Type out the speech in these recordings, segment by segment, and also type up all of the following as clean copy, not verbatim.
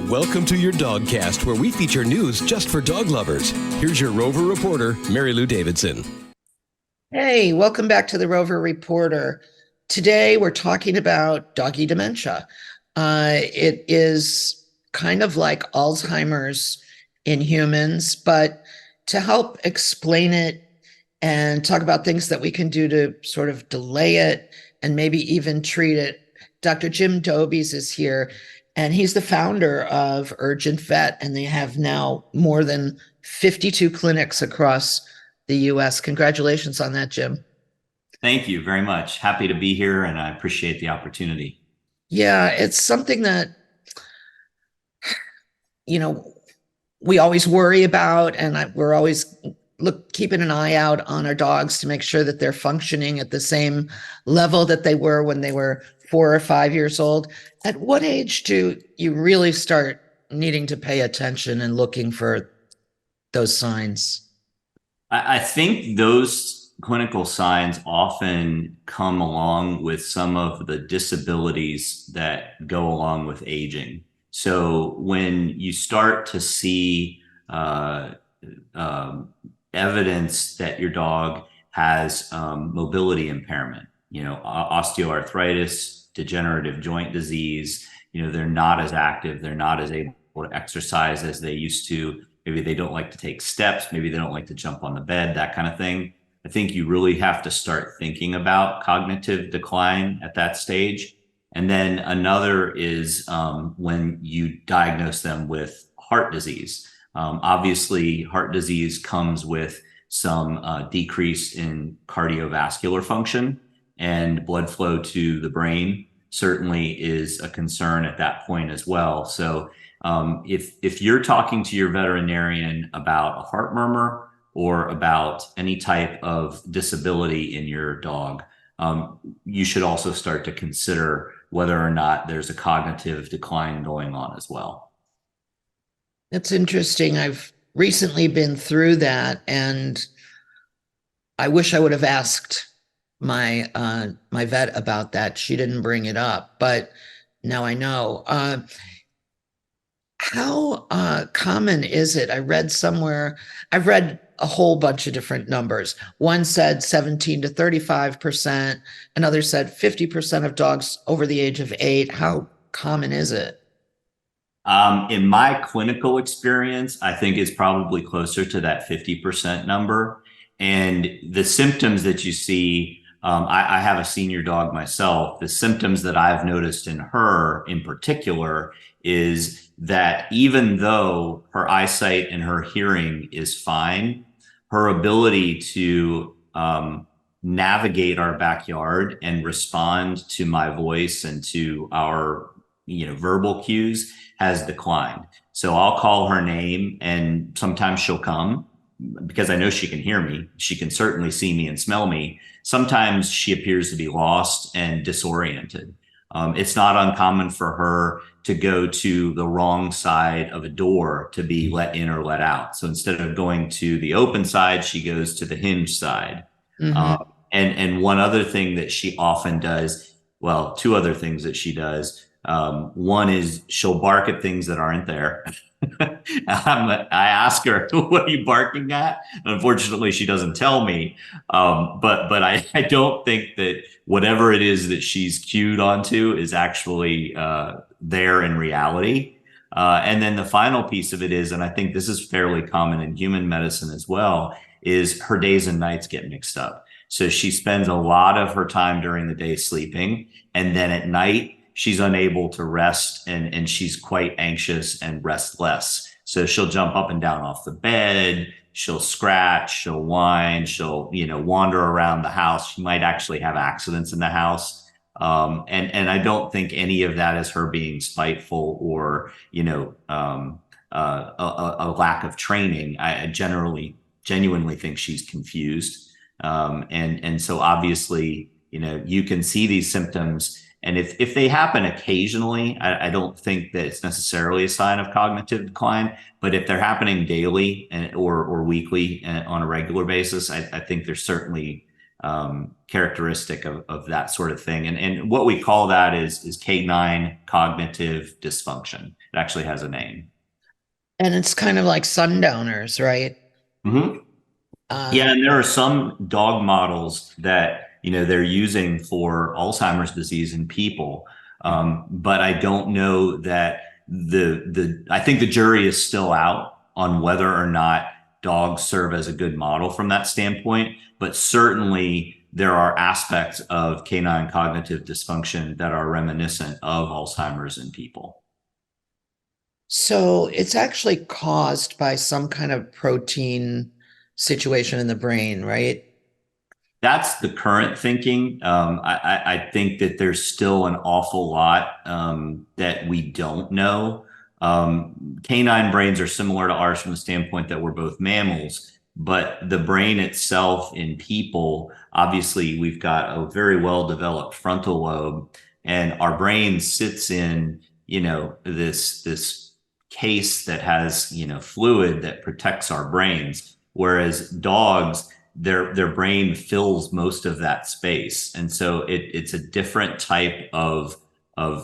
Welcome to your Dogcast, where we feature news just for dog lovers. Here's your Rover Reporter, MaryLou Davidson. Hey, welcome back to the Rover Reporter. Today we're talking about doggy dementia. It is kind of like Alzheimer's in humans, but to help explain it and talk about things that we can do to sort of delay it and maybe even treat it, Dr. Jim Dobies is here, and he's the founder of Urgent Vet, and they have now more than 52 clinics across the U.S. Congratulations on that, Jim. Thank you very much. Happy to be here, and I appreciate the opportunity. Yeah, it's something that, we always worry about, and we're always keeping an eye out on our dogs to make sure that they're functioning at the same level that they were when they were 4 or 5 years old. At what age do you really start needing to pay attention and looking for those signs? I think those clinical signs often come along with some of the disabilities that go along with aging. So when you start to see evidence that your dog has mobility impairment, osteoarthritis, degenerative joint disease, they're not as active, they're not as able to exercise as they used to. Maybe they don't like to take steps. Maybe they don't like to jump on the bed, that kind of thing. I think you really have to start thinking about cognitive decline at that stage. And then another is when you diagnose them with heart disease. Obviously, heart disease comes with some decrease in cardiovascular function, and blood flow to the brain certainly is a concern at that point as well. So if you're talking to your veterinarian about a heart murmur or about any type of disability in your dog, you should also start to consider whether or not there's a cognitive decline going on as well. That's interesting. I've recently been through that, and I wish I would have asked my my vet about that. She didn't bring it up, but now I know. How common is it? I read somewhere, I've read a whole bunch of different numbers. One said 17 to 35%. Another said 50% of dogs over the age of 8. How common is it? In my clinical experience, I think it's probably closer to that 50% number. And the symptoms that you see, I have a senior dog myself. The symptoms that I've noticed in her in particular is that even though her eyesight and her hearing is fine, her ability to navigate our backyard and respond to my voice and to our verbal cues has declined. So I'll call her name, and sometimes she'll come because I know she can hear me. She can certainly see me and smell me. Sometimes she appears to be lost and disoriented. It's not uncommon for her to go to the wrong side of a door to be let in or let out. So instead of going to the open side, she goes to the hinge side. Mm-hmm. And one other thing that she often does, well, two other things that she does. One is she'll bark at things that aren't there. I ask her, what are you barking at? Unfortunately, she doesn't tell me. But I don't think that whatever it is that she's cued onto is actually there in reality. And then the final piece of it is, and I think this is fairly common in human medicine as well, is her days and nights get mixed up. So she spends a lot of her time during the day sleeping, and then at night, she's unable to rest, and she's quite anxious and restless. So she'll jump up and down off the bed, she'll scratch, she'll whine, she'll, wander around the house. She might actually have accidents in the house. And I don't think any of that is her being spiteful or, a lack of training. I genuinely think she's confused. And so obviously, you can see these symptoms. And if they happen occasionally, I don't think that it's necessarily a sign of cognitive decline. But if they're happening daily or weekly on a regular basis, I think there's certainly characteristic of that sort of thing. And what we call that is canine cognitive dysfunction. It actually has a name. And it's kind of like sundowners, right? Mm-hmm. Yeah, and there are some dog models that they're using for Alzheimer's disease in people, but I don't know that I think the jury is still out on whether or not dogs serve as a good model from that standpoint. But certainly there are aspects of canine cognitive dysfunction that are reminiscent of Alzheimer's in people. So it's actually caused by some kind of protein situation in the brain, right? That's the current thinking. I think that there's still an awful lot that we don't know. Canine brains are similar to ours from the standpoint that we're both mammals, but the brain itself in people, obviously, we've got a very well developed frontal lobe, and our brain sits in, this case that has, fluid that protects our brains, whereas dogs, their brain fills most of that space. And so it's a different type of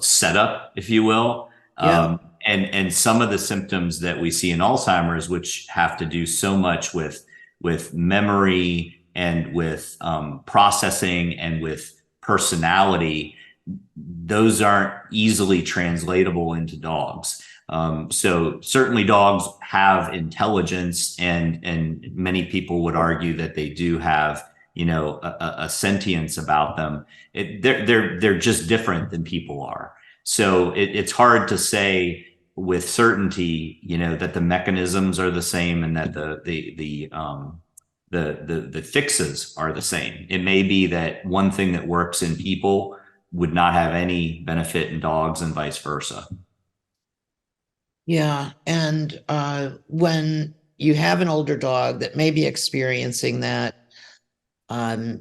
setup, if you will. Yeah. And some of the symptoms that we see in Alzheimer's, which have to do so much with memory and with processing and with personality, those aren't easily translatable into dogs. So certainly dogs have intelligence, and many people would argue that they do have, a sentience about them. They're just different than people are. So it's hard to say with certainty, that the mechanisms are the same and that the fixes are the same. It may be that one thing that works in people would not have any benefit in dogs and vice versa. Yeah. And when you have an older dog that may be experiencing that, I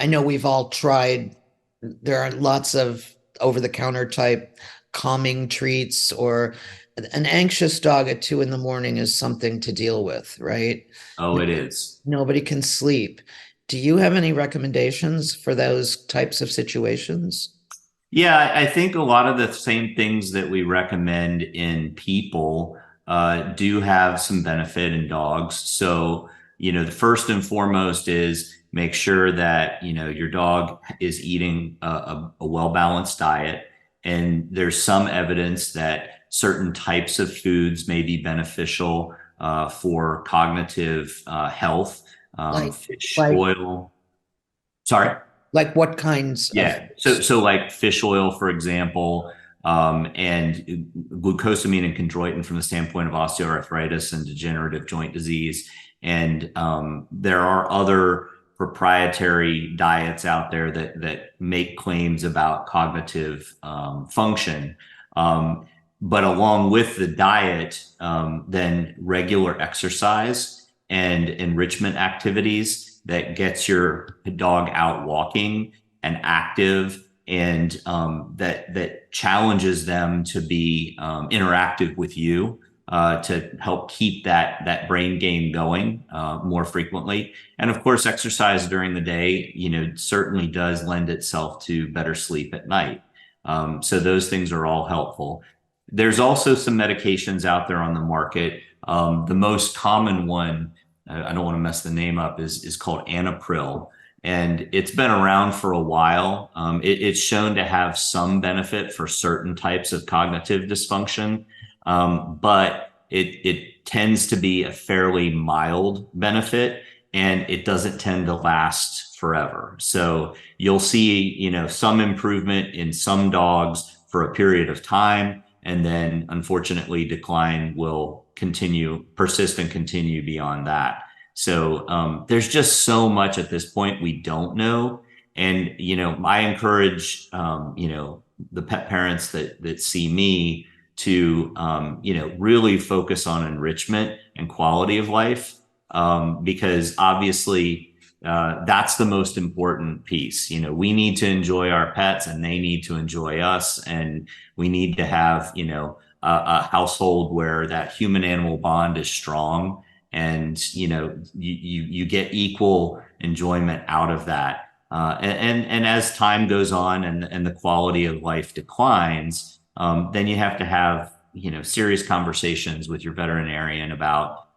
know we've all tried, there are lots of over-the-counter type calming treats, or an anxious dog at 2 a.m. is something to deal with, right? Oh, it is. Nobody can sleep. Do you have any recommendations for those types of situations? Yeah, I think a lot of the same things that we recommend in people do have some benefit in dogs. So, the first and foremost is make sure that, your dog is eating a well-balanced diet. And there's some evidence that certain types of foods may be beneficial for cognitive health. Like, Fish like, oil. Sorry. like what kinds of? Yeah. So like fish oil, for example, and glucosamine and chondroitin from the standpoint of osteoarthritis and degenerative joint disease. And there are other proprietary diets out there that make claims about cognitive function. But along with the diet, then regular exercise and enrichment activities that gets your dog out walking and active, and that challenges them to be interactive with you, to help keep that brain game going more frequently. And of course, exercise during the day, certainly does lend itself to better sleep at night. So those things are all helpful. There's also some medications out there on the market. The most common one, I don't want to mess the name up, is called Anapril. And it's been around for a while. It's shown to have some benefit for certain types of cognitive dysfunction, but it tends to be a fairly mild benefit, and it doesn't tend to last forever. So you'll see, some improvement in some dogs for a period of time, and then unfortunately decline will persist and continue beyond that. So there's just so much at this point we don't know. And, I encourage, the pet parents that see me to, really focus on enrichment and quality of life, because obviously that's the most important piece. We need to enjoy our pets and they need to enjoy us. And we need to have, a household where that human animal bond is strong, and you get equal enjoyment out of that. And as time goes on and the quality of life declines, then you have to have, serious conversations with your veterinarian about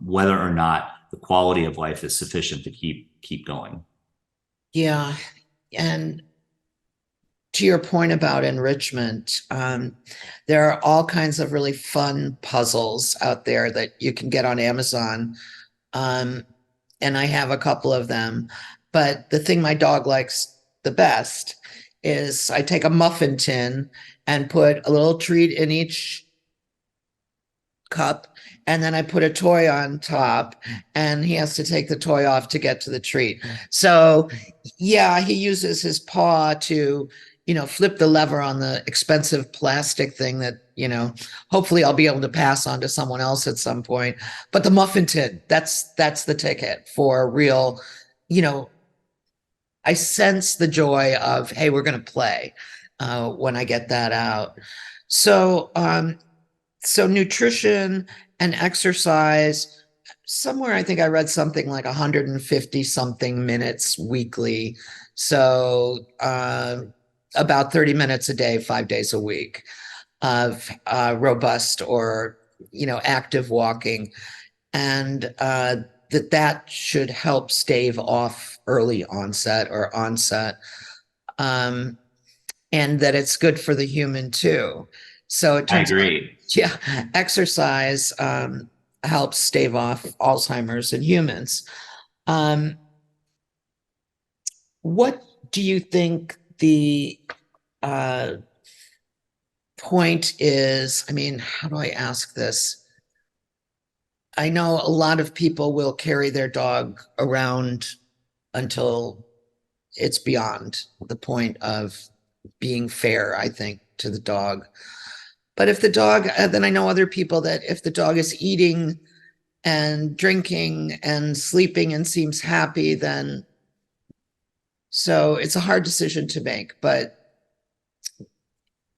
whether or not the quality of life is sufficient to keep going. Yeah. And to your point about enrichment, there are all kinds of really fun puzzles out there that you can get on Amazon. And I have a couple of them. But the thing my dog likes the best is I take a muffin tin and put a little treat in each cup, and then I put a toy on top, and he has to take the toy off to get to the treat. So yeah, he uses his paw to, flip the lever on the expensive plastic thing that, hopefully I'll be able to pass on to someone else at some point. But the muffin tin, that's the ticket for real. I sense the joy of, hey, we're going to play when I get that out. So, so nutrition and exercise, somewhere I think I read something like 150 something minutes weekly. So about 30 minutes a day, 5 days a week of robust or, active walking. And that should help stave off early onset or onset. And that it's good for the human too. So it turns I agree. out, yeah, exercise helps stave off Alzheimer's in humans. What do you think the point is? I mean, how do I ask this? I know a lot of people will carry their dog around until it's beyond the point of being fair, I think, to the dog. But if the dog, then I know other people that if the dog is eating and drinking and sleeping and seems happy, then so it's a hard decision to make. But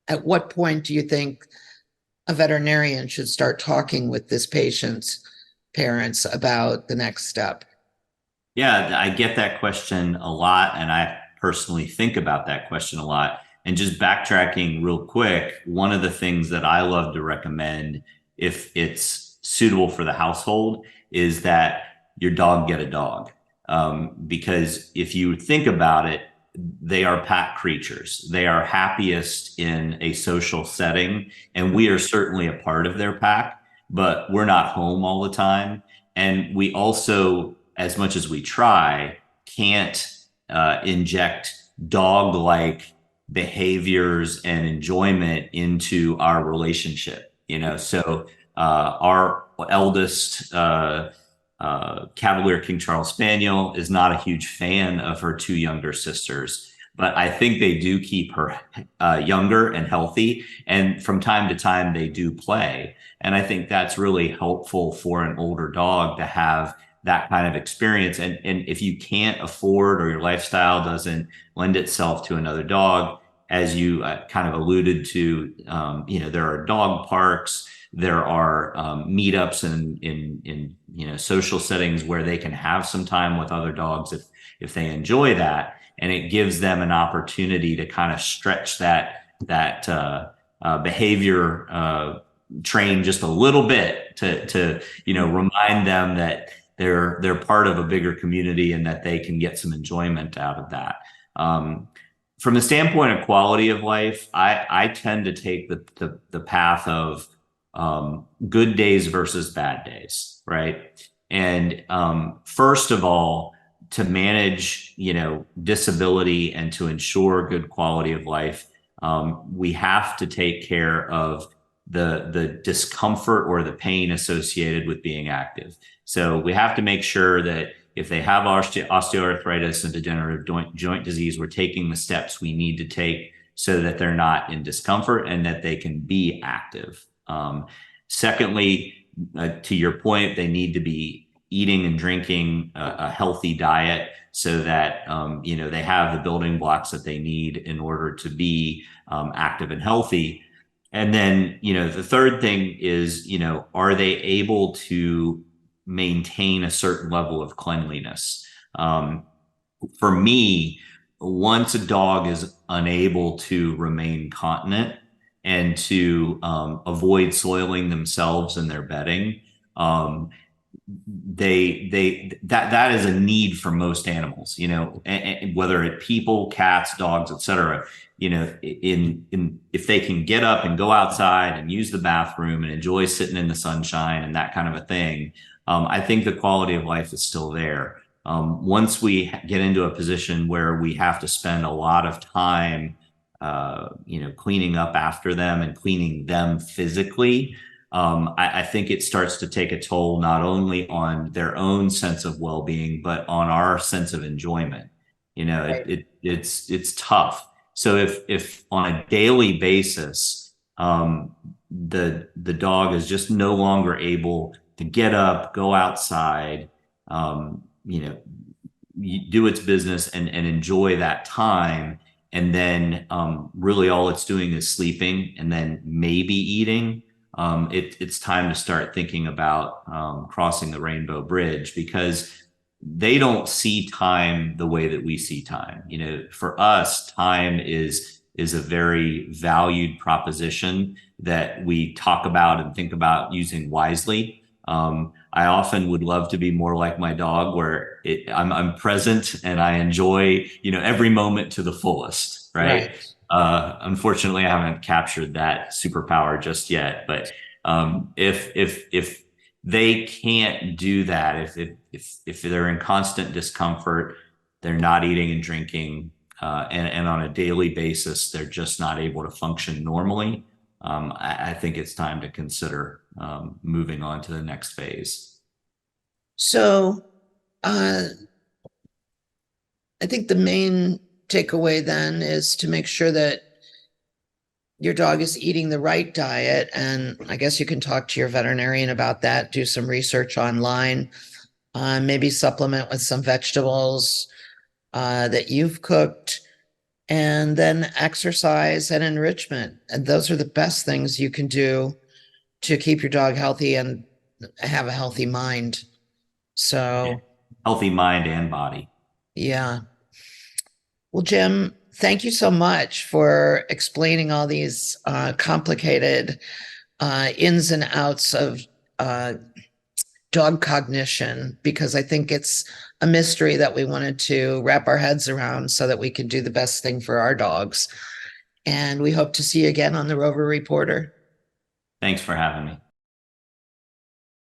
at what point do you think a veterinarian should start talking with this patient's parents about the next step? Yeah, I get that question a lot, and I personally think about that question a lot. And just backtracking real quick, one of the things that I love to recommend, if it's suitable for the household, is that your dog get a dog. Because if you think about it, they are pack creatures. They are happiest in a social setting, and we are certainly a part of their pack, but we're not home all the time. And we also, as much as we try, can't inject dog-like behaviors and enjoyment into our relationship. So our eldest Cavalier King Charles Spaniel is not a huge fan of her two younger sisters, but I think they do keep her younger and healthy. And from time to time, they do play. And I think that's really helpful for an older dog to have that kind of experience. And if you can't afford, or your lifestyle doesn't lend itself to another dog, as you kind of alluded to, there are dog parks, there are meetups in social settings where they can have some time with other dogs if they enjoy that, and it gives them an opportunity to kind of stretch that behavior train just a little bit to remind them that they're part of a bigger community and that they can get some enjoyment out of that. From the standpoint of quality of life, I tend to take the path of good days versus bad days, right? And first of all, to manage, disability and to ensure good quality of life, we have to take care of the discomfort or the pain associated with being active. So we have to make sure that if they have osteoarthritis and degenerative joint disease, we're taking the steps we need to take so that they're not in discomfort and that they can be active. Secondly, to your point, they need to be eating and drinking a healthy diet so that they have the building blocks that they need in order to be active and healthy. And then, the third thing is, are they able to maintain a certain level of cleanliness? For me, once a dog is unable to remain continent and to avoid soiling themselves in their bedding, that is a need for most animals, whether it people, cats, dogs, etc. In if they can get up and go outside and use the bathroom and enjoy sitting in the sunshine and that kind of a thing, I think the quality of life is still there. Once we get into a position where we have to spend a lot of time, cleaning up after them and cleaning them physically, I think it starts to take a toll not only on their own sense of well-being, but on our sense of enjoyment. Right. It's tough. So if on a daily basis, the dog is just no longer able to get up, go outside, do its business and enjoy that time, and then really all it's doing is sleeping and then maybe eating. It's time to start thinking about crossing the rainbow bridge, because they don't see time the way that we see time. For us, time is a very valued proposition that we talk about and think about using wisely. I often would love to be more like my dog, where I'm present and I enjoy, every moment to the fullest, right? Right. Unfortunately, I haven't captured that superpower just yet. But if they can't do that, if they're in constant discomfort, they're not eating and drinking, and on a daily basis, they're just not able to function normally, I think it's time to consider moving on to the next phase. So, I think the main takeaway then is to make sure that your dog is eating the right diet. And I guess you can talk to your veterinarian about that, do some research online, maybe supplement with some vegetables that you've cooked, and then exercise and enrichment. And those are the best things you can do to keep your dog healthy and have a healthy mind. So, Healthy mind and body. yeah. Well, Jim, thank you so much for explaining all these complicated ins and outs of dog cognition, because I think it's a mystery that we wanted to wrap our heads around so that we can do the best thing for our dogs. And we hope to see you again on the Rover Reporter. Thanks for having me.